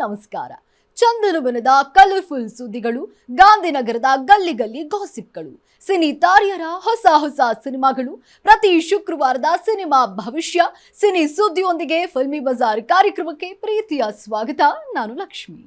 ನಮಸ್ಕಾರ. ಚಂದನವನದ ಕಲರ್ಫುಲ್ ಸುದ್ದಿಗಳು, ಗಾಂಧಿನಗರದ ಗಲ್ಲಿ ಗಲ್ಲಿ ಗಾಸಿಪ್ಗಳು, ಸಿನಿ ತಾರೆಯರ ಹೊಸ ಸಿನಿಮಾಗಳು, ಪ್ರತಿ ಶುಕ್ರವಾರದ ಸಿನಿಮಾ ಭವಿಷ್ಯ, ಸಿನಿ ಸುದ್ದಿಯೊಂದಿಗೆ ಫಿಲ್ಮಿ ಬಜಾರ್ ಕಾರ್ಯಕ್ರಮಕ್ಕೆ ಪ್ರೀತಿಯ ಸ್ವಾಗತ. ನಾನು ಲಕ್ಷ್ಮಿ.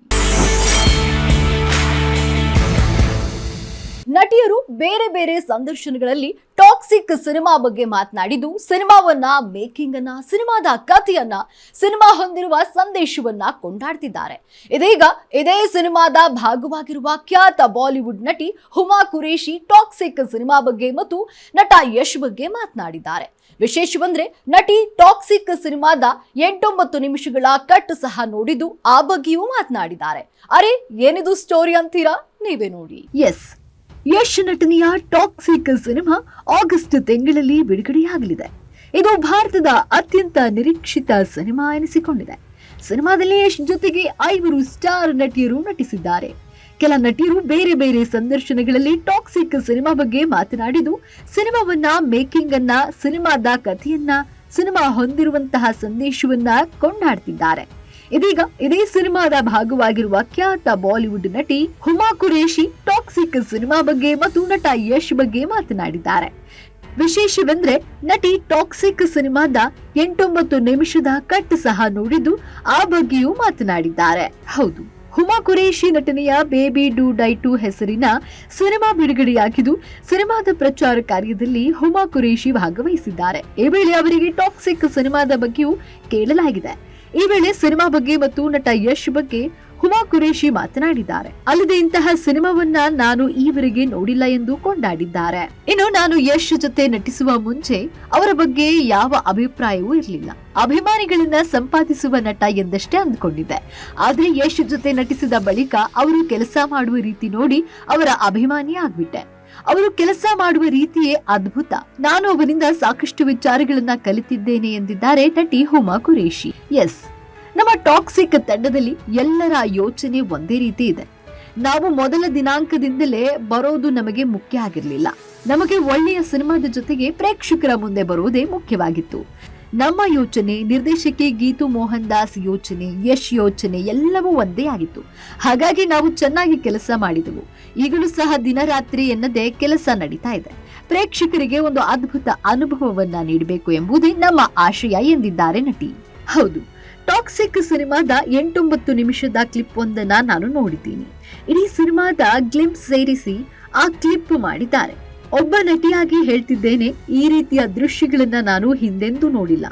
ನಟಿಯರು ಬೇರೆ ಬೇರೆ ಸಂದರ್ಶನಗಳಲ್ಲಿ ಟಾಕ್ಸಿಕ್ ಸಿನಿಮಾ ಬಗ್ಗೆ ಮಾತನಾಡಿದ್ದು, ಸಿನಿಮಾವನ್ನ, ಮೇಕಿಂಗ್ ಅನ್ನ, ಸಿನಿಮಾದ ಕಥೆಯನ್ನ, ಸಿನಿಮಾ ಹೊಂದಿರುವ ಸಂದೇಶವನ್ನ ಕೊಂಡಾಡ್ತಿದ್ದಾರೆ. ಇದೀಗ ಇದೇ ಸಿನಿಮಾದ ಭಾಗವಾಗಿರುವ ಖ್ಯಾತ ಬಾಲಿವುಡ್ ನಟಿ ಹುಮಾ ಕುರೇಶಿ ಟಾಕ್ಸಿಕ್ ಸಿನಿಮಾ ಬಗ್ಗೆ ಮತ್ತು ನಟ ಯಶ್ ಬಗ್ಗೆ ಮಾತನಾಡಿದ್ದಾರೆ. ವಿಶೇಷವೆಂದ್ರೆ ನಟಿ ಟಾಕ್ಸಿಕ್ ಸಿನಿಮಾದ 8-9 ನಿಮಿಷಗಳ ಕಟ್ ಸಹ ನೋಡಿದ್ದು ಆ ಬಗ್ಗೆಯೂ ಮಾತನಾಡಿದ್ದಾರೆ. ಅರೆ, ಏನಿದು ಸ್ಟೋರಿ ಅಂತೀರಾ? ನೀವೇ ನೋಡಿ. ಯಶ್ ನಟನೆಯ ಟಾಕ್ಸಿಕ್ ಸಿನಿಮಾ ಆಗಸ್ಟ್ ತಿಂಗಳಲ್ಲಿ ಬಿಡುಗಡೆಯಾಗಲಿದೆ. ಇದು ಭಾರತದ ಅತ್ಯಂತ ನಿರೀಕ್ಷಿತ ಸಿನಿಮಾ ಎನಿಸಿಕೊಂಡಿದೆ. ಸಿನಿಮಾದಲ್ಲಿ ಯಶ್ ಜೊತೆಗೆ 5 ಸ್ಟಾರ್ ನಟಿಯರು ನಟಿಸಿದ್ದಾರೆ. ಕೆಲ ನಟಿಯರು ಬೇರೆ ಬೇರೆ ಸಂದರ್ಶನಗಳಲ್ಲಿ ಟಾಕ್ಸಿಕ್ ಸಿನಿಮಾ ಬಗ್ಗೆ ಮಾತನಾಡಿದ್ದು, ಸಿನಿಮಾವನ್ನ, ಮೇಕಿಂಗ್ ಅನ್ನ, ಸಿನಿಮಾದ ಕಥೆಯನ್ನ, ಸಿನಿಮಾ ಹೊಂದಿರುವಂತಹ ಸಂದೇಶವನ್ನ ಕೊಂಡಾಡ್ತಿದ್ದಾರೆ. ಇದೀಗ ಇದೇ ಸಿನಿಮಾದ ಭಾಗವಾಗಿರುವ ಖ್ಯಾತ ಬಾಲಿವುಡ್ ನಟಿ ಹುಮಾ ಕುರೇಶಿ ಟಾಕ್ಸಿಕ್ ಸಿನಿಮಾ ಬಗ್ಗೆ ಮತ್ತು ನಟ ಯಶ್ ಬಗ್ಗೆ ಮಾತನಾಡಿದ್ದಾರೆ. ವಿಶೇಷವೆಂದ್ರೆ ನಟಿ ಟಾಕ್ಸಿಕ್ ಸಿನಿಮಾದ 8-9 ನಿಮಿಷದ ಕಟ್ ಸಹ ನೋಡಿದ್ದು ಆ ಬಗ್ಗೆಯೂ ಮಾತನಾಡಿದ್ದಾರೆ. ಹೌದು, ಹುಮಾ ಕುರೇಶಿ ನಟನೆಯ ಬೇಬಿ ಡೂ ಡೈ ಟು ಹೆಸರಿನ ಸಿನಿಮಾ ಬಿಡುಗಡೆಯಾಗಿದ್ದು, ಸಿನಿಮಾದ ಪ್ರಚಾರ ಕಾರ್ಯದಲ್ಲಿ ಹುಮಾ ಕುರೇಶಿ ಭಾಗವಹಿಸಿದ್ದಾರೆ. ಈ ವೇಳೆ ಅವರಿಗೆ ಟಾಕ್ಸಿಕ್ ಸಿನಿಮಾದ ಬಗ್ಗೆಯೂ ಕೇಳಲಾಗಿದೆ. ಈ ವೇಳೆ ಸಿನಿಮಾ ಬಗ್ಗೆ ಮತ್ತು ನಟ ಯಶ್ ಬಗ್ಗೆ ಹುಮಾ ಕುರೇಶಿ ಮಾತನಾಡಿದ್ದಾರೆ. ಅಲ್ಲದೆ ಇಂತಹ ಸಿನಿಮಾವನ್ನ ನಾನು ಈವರೆಗೆ ನೋಡಿಲ್ಲ ಎಂದು ಕೊಂಡಾಡಿದ್ದಾರೆ. ಇನ್ನು ನಾನು ಯಶ್ ಜೊತೆ ನಟಿಸುವ ಮುಂಚೆ ಅವರ ಬಗ್ಗೆ ಯಾವ ಅಭಿಪ್ರಾಯವೂ ಇರಲಿಲ್ಲ. ಅಭಿಮಾನಿಗಳನ್ನ ಸಂಪಾದಿಸುವ ನಟ ಎಂದಷ್ಟೇ ಅಂದ್ಕೊಂಡಿದ್ದೆ. ಆದ್ರೆ ಯಶ್ ಜೊತೆ ನಟಿಸಿದ ಬಳಿಕ ಅವರು ಕೆಲಸ ಮಾಡುವ ರೀತಿ ನೋಡಿ ಅವರ ಅಭಿಮಾನಿ ಆಗ್ಬಿಟ್ಟೆ. ಅವರು ಕೆಲಸ ಮಾಡುವ ರೀತಿಯೇ ಅದ್ಭುತ. ನಾನು ಅವರಿಂದ ಸಾಕಷ್ಟು ವಿಚಾರಗಳನ್ನ ಕಲಿತಿದ್ದೇನೆ ಎಂದಿದ್ದಾರೆ ನಟಿ ಹುಮಾ ಕುರೇಶಿ. ನಮ್ಮ ಟಾಕ್ಸಿಕ್ ತಂಡದಲ್ಲಿ ಎಲ್ಲರ ಯೋಚನೆ ಒಂದೇ ರೀತಿ ಇದೆ. ನಾವು ಮೊದಲ ದಿನಾಂಕದಿಂದಲೇ ಬರೋದು ನಮಗೆ ಮುಖ್ಯ ಆಗಿರ್ಲಿಲ್ಲ. ನಮಗೆ ಒಳ್ಳೆಯ ಸಿನಿಮಾದ ಜೊತೆಗೆ ಪ್ರೇಕ್ಷಕರ ಮುಂದೆ ಬರುವುದೇ ಮುಖ್ಯವಾಗಿತ್ತು. ನಮ್ಮ ಯೋಚನೆ, ನಿರ್ದೇಶಕಿ ಗೀತು ಮೋಹನ್ ದಾಸ್ ಯೋಚನೆ, ಯಶ್ ಯೋಚನೆ ಎಲ್ಲವೂ ಒಂದೇ ಆಗಿತ್ತು. ಹಾಗಾಗಿ ನಾವು ಚೆನ್ನಾಗಿ ಕೆಲಸ ಮಾಡಿದೆವು. ಈಗಲೂ ಸಹ ದಿನರಾತ್ರಿ ಎನ್ನದೇ ಕೆಲಸ ನಡೀತಾ ಇದೆ. ಪ್ರೇಕ್ಷಕರಿಗೆ ಒಂದು ಅದ್ಭುತ ಅನುಭವವನ್ನ ನೀಡಬೇಕು ಎಂಬುದೇ ನಮ್ಮ ಆಶಯ ಎಂದಿದ್ದಾರೆ ನಟಿ. ಹೌದು, ಟಾಕ್ಸಿಕ್ ಸಿನಿಮಾದ 8-9 ನಿಮಿಷದ ಕ್ಲಿಪ್ ಒಂದನ್ನ ನಾನು ನೋಡಿದ್ದೀನಿ. ಇಡೀ ಸಿನಿಮಾದ ಗ್ಲಿಂಪ್ಸ್ ಸೇರಿಸಿ ಆ ಕ್ಲಿಪ್ ಮಾಡಿದ್ದಾರೆ. ಒಬ್ಬ ನಟಿಯಾಗಿ ಹೇಳ್ತಿದ್ದೇನೆ, ಈ ರೀತಿಯ ದೃಶ್ಯಗಳನ್ನ ನಾನು ಹಿಂದೆಂದೂ ನೋಡಿಲ್ಲ.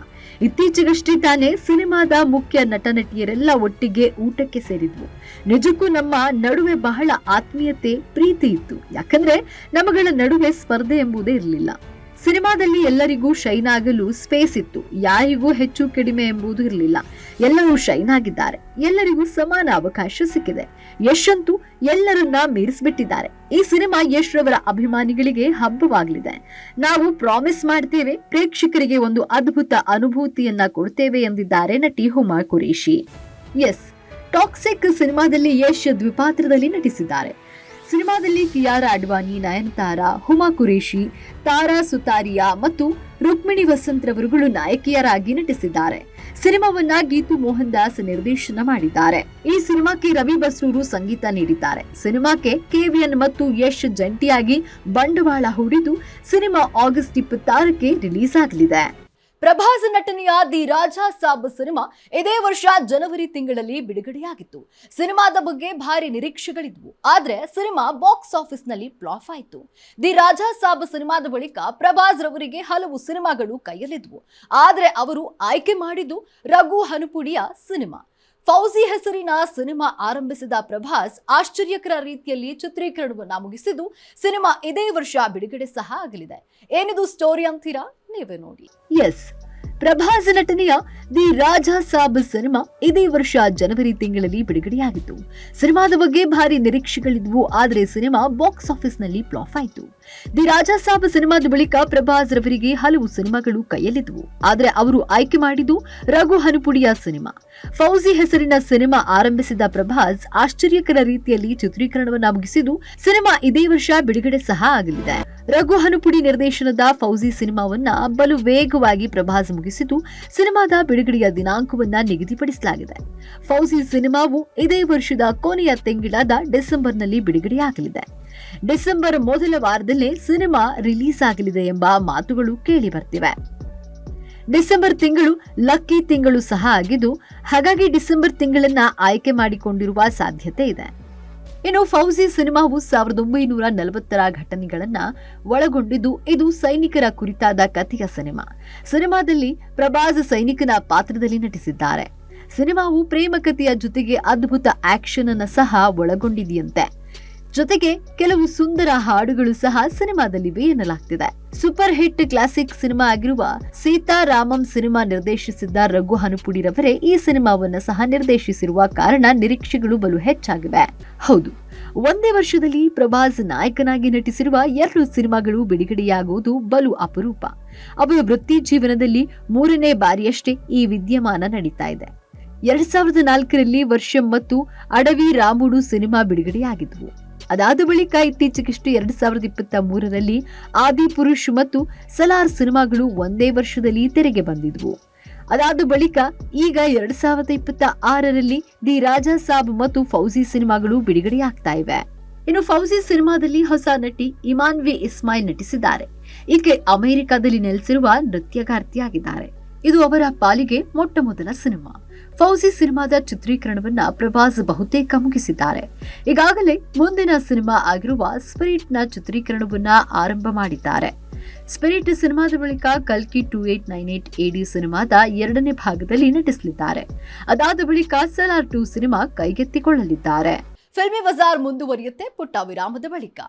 ಇತ್ತೀಚೆಗಷ್ಟೇ ತಾನೇ ಸಿನಿಮಾದ ಮುಖ್ಯ ನಟ ನಟಿಯರೆಲ್ಲ ಒಟ್ಟಿಗೆ ಊಟಕ್ಕೆ ಸೇರಿದ್ವು. ನಿಜಕ್ಕೂ ನಮ್ಮ ನಡುವೆ ಬಹಳ ಆತ್ಮೀಯತೆ, ಪ್ರೀತಿ ಇತ್ತು. ಯಾಕಂದ್ರೆ ನಮ್ಮಗಳ ನಡುವೆ ಸ್ಪರ್ಧೆ ಎಂಬುದೇ ಇರಲಿಲ್ಲ. ಸಿನಿಮಾದಲ್ಲಿ ಎಲ್ಲರಿಗೂ ಶೈನ್ ಆಗಲು ಸ್ಪೇಸ್ ಇತ್ತು. ಯಾರಿಗೂ ಹೆಚ್ಚು ಕಡಿಮೆ ಎಂಬುದು ಇರಲಿಲ್ಲ. ಎಲ್ಲರೂ ಶೈನ್ ಆಗಿದ್ದಾರೆ. ಎಲ್ಲರಿಗೂ ಸಮಾನ ಅವಕಾಶ ಸಿಕ್ಕಿದೆ. ಯಶ್ ಅಂತೂ ಎಲ್ಲರನ್ನ ಮೀರಿಸ್ಬಿಟ್ಟಿದ್ದಾರೆ. ಈ ಸಿನಿಮಾ ಯಶ್ ರವರ ಅಭಿಮಾನಿಗಳಿಗೆ ಹಬ್ಬವಾಗಲಿದೆ. ನಾವು ಪ್ರಾಮಿಸ್ ಮಾಡ್ತೇವೆ, ಪ್ರೇಕ್ಷಕರಿಗೆ ಒಂದು ಅದ್ಭುತ ಅನುಭೂತಿಯನ್ನ ಕೊಡ್ತೇವೆ ಎಂದಿದ್ದಾರೆ ನಟಿ ಹುಮಾ ಕುರೇಶಿ. ಟಾಕ್ಸಿಕ್ ಸಿನಿಮಾದಲ್ಲಿ ಯಶ್ ದ್ವಿಪಾತ್ರದಲ್ಲಿ ನಟಿಸಿದ್ದಾರೆ. ಸಿನಿಮಾದಲ್ಲಿ ಕಿಯಾರಾ ಅಡ್ವಾನಿ, ನಯನತಾರಾ, ಹುಮಾ ಕುರೇಶಿ, ತಾರಾ ಸುತಾರಿಯಾ ಮತ್ತು ರುಕ್ಮಿಣಿ ವಸಂತ್ ರವರುಗಳು ನಾಯಕಿಯರಾಗಿ ನಟಿಸಿದ್ದಾರೆ. ಸಿನಿಮಾವನ್ನ ಗೀತು ಮೋಹನ್ ದಾಸ್ ನಿರ್ದೇಶನ ಮಾಡಿದ್ದಾರೆ. ಈ ಸಿನಿಮಾಕ್ಕೆ ರವಿ ಬಸ್ರೂರು ಸಂಗೀತ ನೀಡಿದ್ದಾರೆ. ಸಿನಿಮಾಕ್ಕೆ ಕೆವಿಎನ್ ಮತ್ತು ಯಶ್ ಜಂಟಿಯಾಗಿ ಬಂಡವಾಳ ಹೂಡಿದ್ದು, ಸಿನಿಮಾ ಆಗಸ್ಟ್ 26ಕ್ಕೆ ರಿಲೀಸ್ ಆಗಲಿದೆ. ಪ್ರಭಾಸ್ ನಟನೆಯ ದಿ ರಾಜಾ ಸಾಬ್ ಸಿನಿಮಾ ಇದೇ ವರ್ಷ ಜನವರಿ ತಿಂಗಳಲ್ಲಿ ಬಿಡುಗಡೆಯಾಗಿತ್ತು. ಸಿನಿಮಾದ ಬಗ್ಗೆ ಭಾರಿ ನಿರೀಕ್ಷೆಗಳಿದ್ವು. ಆದ್ರೆ ಸಿನಿಮಾ ಬಾಕ್ಸ್ ಆಫೀಸ್ ನಲ್ಲಿ ಫ್ಲಾಪ್ ಆಯಿತು. ದಿ ರಾಜಾ ಸಾಬ್ ಸಿನಿಮಾದ ಬಳಿಕ ಪ್ರಭಾಸ್ ರವರಿಗೆ ಹಲವು ಸಿನಿಮಾಗಳು ಕೈಯಲ್ಲಿದ್ವು. ಆದ್ರೆ ಅವರು ಆಯ್ಕೆ ಮಾಡಿದ್ದು ರಘು ಹನುಪುಡಿಯ ಸಿನಿಮಾ. ಫೌಜಿ ಹೆಸರಿನ ಸಿನಿಮಾ ಆರಂಭಿಸಿದ ಪ್ರಭಾಸ್ ಆಶ್ಚರ್ಯಕರ ರೀತಿಯಲ್ಲಿ ಚಿತ್ರೀಕರಣವನ್ನ ಮುಗಿಸಿದ್ದು, ಸಿನಿಮಾ ಇದೇ ವರ್ಷ ಬಿಡುಗಡೆ ಸಹ ಆಗಲಿದೆ. ಏನಿದು ಸ್ಟೋರಿ ಅಂತೀರಾ? ನೀವೇ ನೋಡಿ. ಪ್ರಭಾಸ್ ನಟನೆಯ ದಿ ರಾಜಾ ಸಾಬ್ ಸಿನಿಮಾ ಇದೇ ವರ್ಷ ಜನವರಿ ತಿಂಗಳಲ್ಲಿ ಬಿಡುಗಡೆಯಾಗಿತ್ತು. ಸಿನಿಮಾದ ಬಗ್ಗೆ ಭಾರಿ ನಿರೀಕ್ಷೆಗಳಿದ್ವು. ಆದ್ರೆ ಸಿನಿಮಾ ಬಾಕ್ಸ್ ಆಫೀಸ್ ನಲ್ಲಿ ಫ್ಲಾಪ್ ಆಯಿತು. ದಿ ರಾಜಾ ಸಾಬ್ ಸಿನಿಮಾದ ಬಳಿಕ ಪ್ರಭಾಸ್ ರವರಿಗೆ ಹಲವು ಸಿನಿಮಾಗಳು ಕೈಯಲ್ಲಿದ್ದವು. ಆದರೆ ಅವರು ಆಯ್ಕೆ ಮಾಡಿದ್ದು ರಘು ಹನುಪುಡಿಯ ಸಿನಿಮಾ. ಫೌಜಿ ಹೆಸರಿನ ಸಿನಿಮಾ ಆರಂಭಿಸಿದ ಪ್ರಭಾಸ್ ಆಶ್ಚರ್ಯಕರ ರೀತಿಯಲ್ಲಿ ಚಿತ್ರೀಕರಣವನ್ನ ಮುಗಿಸಿದ್ದು ಸಿನಿಮಾ ಇದೇ ವರ್ಷ ಬಿಡುಗಡೆ ಸಹ ಆಗಲಿದೆ. ರಘು ಹನುಪುಡಿ ನಿರ್ದೇಶನದ ಫೌಜಿ ಸಿನಿಮಾವನ್ನ ಬಲು ವೇಗವಾಗಿ ಪ್ರಭಾಸ್ ಮುಗಿಸಿದ್ದು ಸಿನಿಮಾದ ಬಿಡುಗಡೆಯ ದಿನಾಂಕವನ್ನ ನಿಗದಿಪಡಿಸಲಾಗಿದೆ. ಫೌಜಿ ಸಿನಿಮಾವು ಇದೇ ವರ್ಷದ ಕೊನೆಯ ತಿಂಗಳಾದ ಡಿಸೆಂಬರ್ನಲ್ಲಿ ಬಿಡುಗಡೆಯಾಗಲಿದೆ. ಡಿಸೆಂಬರ್ ಮೊದಲ ವಾರದಲ್ಲೇ ಸಿನಿಮಾ ರಿಲೀಸ್ ಆಗಲಿದೆ ಎಂಬ ಮಾತುಗಳು ಕೇಳಿ ಬರ್ತಿವೆ. ಡಿಸೆಂಬರ್ ತಿಂಗಳು ಲಕ್ಕಿ ತಿಂಗಳು ಸಹ ಆಗಿದ್ದು, ಹಾಗಾಗಿ ಡಿಸೆಂಬರ್ ತಿಂಗಳನ್ನ ಆಯ್ಕೆ ಮಾಡಿಕೊಂಡಿರುವ ಸಾಧ್ಯತೆ ಇದೆ. ಇನ್ನು ಫೌಜಿ ಸಿನಿಮಾವು 1940ರ ಘಟನೆಗಳನ್ನ ಒಳಗೊಂಡಿದ್ದು ಇದು ಸೈನಿಕರ ಕುರಿತಾದ ಕಥೆಯ ಸಿನಿಮಾ. ಸಿನಿಮಾದಲ್ಲಿ ಪ್ರಭಾಸ್ ಸೈನಿಕನ ಪಾತ್ರದಲ್ಲಿ ನಟಿಸಿದ್ದಾರೆ. ಸಿನಿಮಾವು ಪ್ರೇಮ ಕಥೆಯ ಜೊತೆಗೆ ಅದ್ಭುತ ಆಕ್ಷನ್ ಅನ್ನ ಸಹ ಒಳಗೊಂಡಿದೆಯಂತೆ. ಜೊತೆಗೆ ಕೆಲವು ಸುಂದರ ಹಾಡುಗಳು ಸಹ ಸಿನಿಮಾದಲ್ಲಿವೆ ಎನ್ನಲಾಗ್ತಿದೆ. ಸೂಪರ್ ಹಿಟ್ ಕ್ಲಾಸಿಕ್ ಸಿನಿಮಾ ಆಗಿರುವ ಸೀತಾರಾಮಂ ಸಿನಿಮಾ ನಿರ್ದೇಶಿಸಿದ್ದ ರಘು ಹನುಪುಡಿರವರೇ ಈ ಸಿನಿಮಾವನ್ನ ಸಹ ನಿರ್ದೇಶಿಸಿರುವ ಕಾರಣ ನಿರೀಕ್ಷೆಗಳು ಬಲು ಹೆಚ್ಚಾಗಿವೆ. ಹೌದು, ಒಂದೇ ವರ್ಷದಲ್ಲಿ ಪ್ರಭಾಸ್ ನಾಯಕನಾಗಿ ನಟಿಸಿರುವ 2 ಸಿನಿಮಾಗಳು ಬಿಡುಗಡೆಯಾಗುವುದು ಬಲು ಅಪರೂಪ. ಅವರ ವೃತ್ತಿ ಜೀವನದಲ್ಲಿ 3ನೇ ಬಾರಿಯಷ್ಟೇ ಈ ವಿದ್ಯಮಾನ ನಡೀತಾ ಇದೆ. 2004ರಲ್ಲಿ ವರ್ಷಂ ಮತ್ತು ಅಡವಿ ರಾಮುಡು ಸಿನಿಮಾ ಬಿಡುಗಡೆಯಾಗಿದ್ವು. ಅದಾದ ಬಳಿಕ ಇತ್ತೀಚೆಗಷ್ಟೇ 2023ರಲ್ಲಿ ಆದಿಪುರುಷ್ ಮತ್ತು ಸಲಾರ್ ಸಿನಿಮಾಗಳು ಒಂದೇ ವರ್ಷದಲ್ಲಿ ತೆರೆಗೆ ಬಂದಿದ್ವು. ಅದಾದ ಬಳಿಕ ಈಗ 2026ರಲ್ಲಿ ದಿ ರಾಜಾ ಸಾಬ್ ಮತ್ತು ಫೌಜಿ ಸಿನಿಮಾಗಳು ಬಿಡುಗಡೆಯಾಗ್ತಾ ಇವೆ. ಇನ್ನು ಫೌಜಿ ಸಿನಿಮಾದಲ್ಲಿ ಹೊಸ ನಟಿ ಇಮಾನ್ವಿ ಇಸ್ಮಾಯಿಲ್ ನಟಿಸಿದ್ದಾರೆ. ಈಕೆ ಅಮೆರಿಕದಲ್ಲಿ ನೆಲೆಸಿರುವ ನೃತ್ಯಗಾರ್ತಿಯಾಗಿದ್ದಾರೆ. ಇದು ಅವರ ಪಾಲಿಗೆ ಮೊಟ್ಟ ಮೊದಲ ಸಿನಿಮಾ. ಫೌಜಿ ಸಿನಿಮಾದ ಚಿತ್ರೀಕರಣವನ್ನ ಪ್ರಭಾಸ್ ಬಹುತೇಕ ಮುಗಿಸಿದ್ದಾರೆ. ಈಗಾಗಲೇ ಮುಂದಿನ ಸಿನಿಮಾ ಆಗಿರುವ ಸ್ಪಿರಿಟ್ ನ ಚಿತ್ರೀಕರಣವನ್ನ ಆರಂಭ ಮಾಡಿದ್ದಾರೆ. ಸ್ಪಿರಿಟ್ ಸಿನಿಮಾದ ಬಳಿಕ ಕಲ್ಕಿ 2898 AD ಸಿನಿಮಾದ 2ನೇ ಭಾಗದಲ್ಲಿ ನಟಿಸಲಿದ್ದಾರೆ. ಅದಾದ ಬಳಿಕ ಸಲಾರ್ 2 ಸಿನಿಮಾ ಕೈಗೆತ್ತಿಕೊಳ್ಳಲಿದ್ದಾರೆ. ಫಿಲ್ಮಿ ಬಜಾರ್ ಮುಂದುವರಿಯುತ್ತೆ ಪುಟ್ಟ ವಿರಾಮದ ಬಳಿಕ.